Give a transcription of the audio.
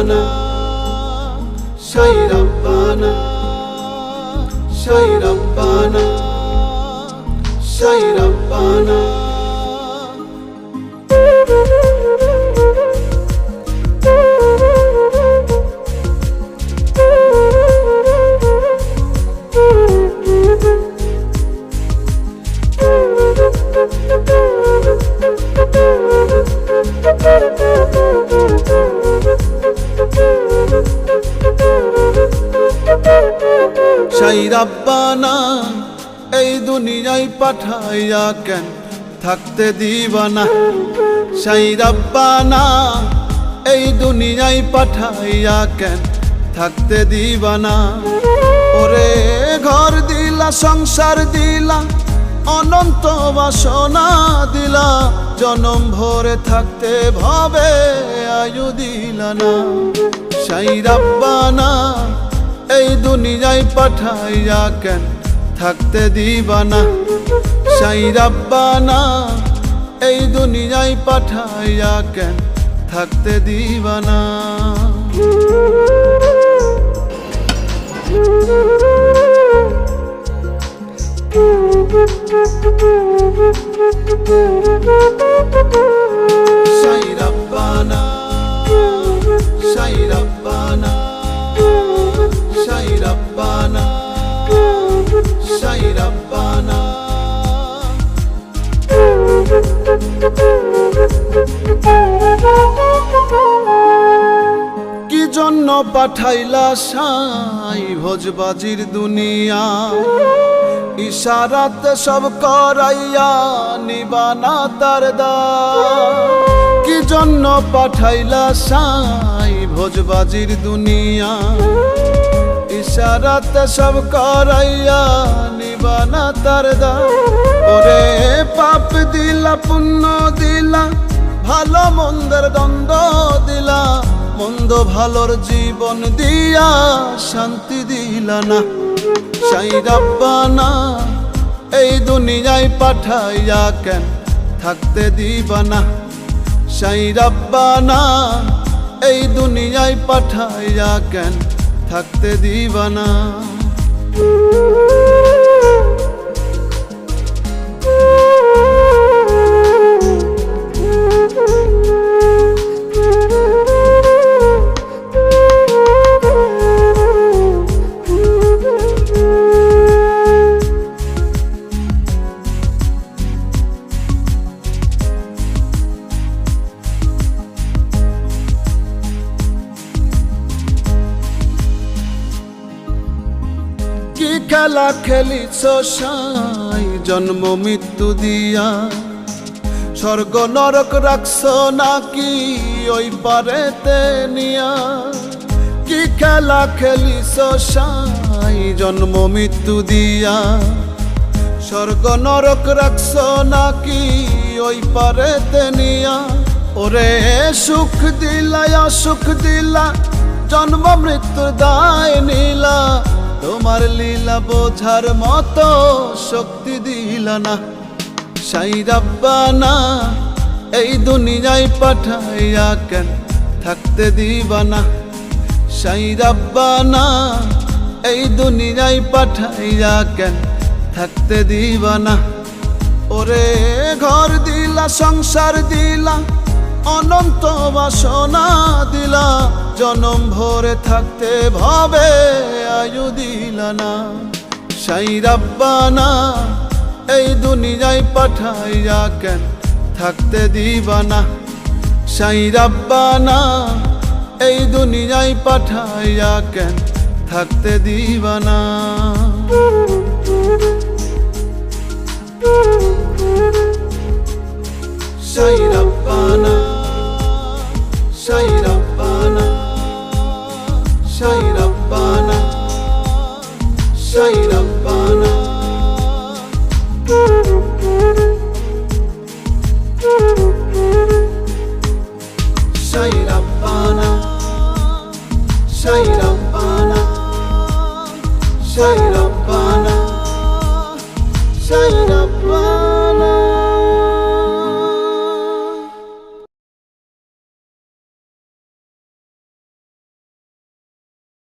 Rabbana, Sai Rabbana, Sai Rabbana, Sai Rabbana. Sai Rabbana, এই দুনিয়ায় পাঠাইয়া কেন থাকতে দিবা না। Sai Rabbana, এই দুনিয়ায় পাঠাইয়া কেন থাকতে দিবা না। ওরে ঘর দিলা, সংসার দিলা, অনন্ত বাসনা দিলা, জনম ভরে থাকতে ভাবে আয়ু দিলা না। Sai Rabbana, এই দুনিয়ায় পাঠাইয়া কেন থাকতে দিবা না। Sai Rabbana, এই দুনিয়ায় পাঠাইয়া কেন থাকতে দিবা না। Sai Rabbana, Sai Rabbana, Sai Rabbana, Sai Rabbana. কি জন্য পাঠাইলা সাই ভোজবাজির দুনিয়া, ইশারাতে সব করাইয়া নিবানা তার দায়। কি জন্য পাঠাইলা সাই ভোজবাজির দুনিয়া, ইশারাতে সব করাইয়া নিবানা তার দায়। ওরে পাপ দিলা, পুণ্য দিলা, ভালো মন্দের দ্বন্দ্ব দিলা, মন্দ ভালোর জীবন দিয়া শান্তি দিলা না। Sai Rabbana, এই দুনিয়ায় পাঠাইয়া কেন থাকতে দিবা না। Sai Rabbana, এই দুনিয়ায় পাঠাইয়া কেন থাকতে দিবা না। কি খেলা খেলিছ সাই জন্ম মৃত্যু দিয়া, স্বর্গ নরক রাখছ নাকি ওই পারেতে নিয়া। কি খেলা খেলিছ সাই জন্ম মৃত্যু দিয়া, স্বর্গ নরক রাখছ নাকি ওই পারেতে নিয়া। ওরে সুখ দিলা, অসুখ দিলা, জন্ম মৃত্যুর দায় নিলা, তোমার লীলা বোঝার মতো শক্তি দিলা না। Sai Rabbana, এই দুনিয়ায় পাঠাইয়া কেন থাকতে দিবা না। Sai Rabbana, এই দুনিয়ায় পাঠাইয়া কেন থাকতে দিবা না। ওরে ঘর দিলা, সংসার দিলা, অনন্ত বাসনা দিলা, জনম ভরে থাকতে ভাবে আয়ু দিলা না। Sai Rabbana, এই দুনিয়ায় পাঠাইয়া কেন থাকতে দিবা না। Sai Rabbana, এই দুনিয়ায় পাঠাইয়া কেন থাকতে দিবা না। Sai Rabbana, Sai Rabbana, Sai Rabbana, Sai Rabbana. Sai Rabbana, Sai Rabbana, Sai Rabbana, Sai Rabbana.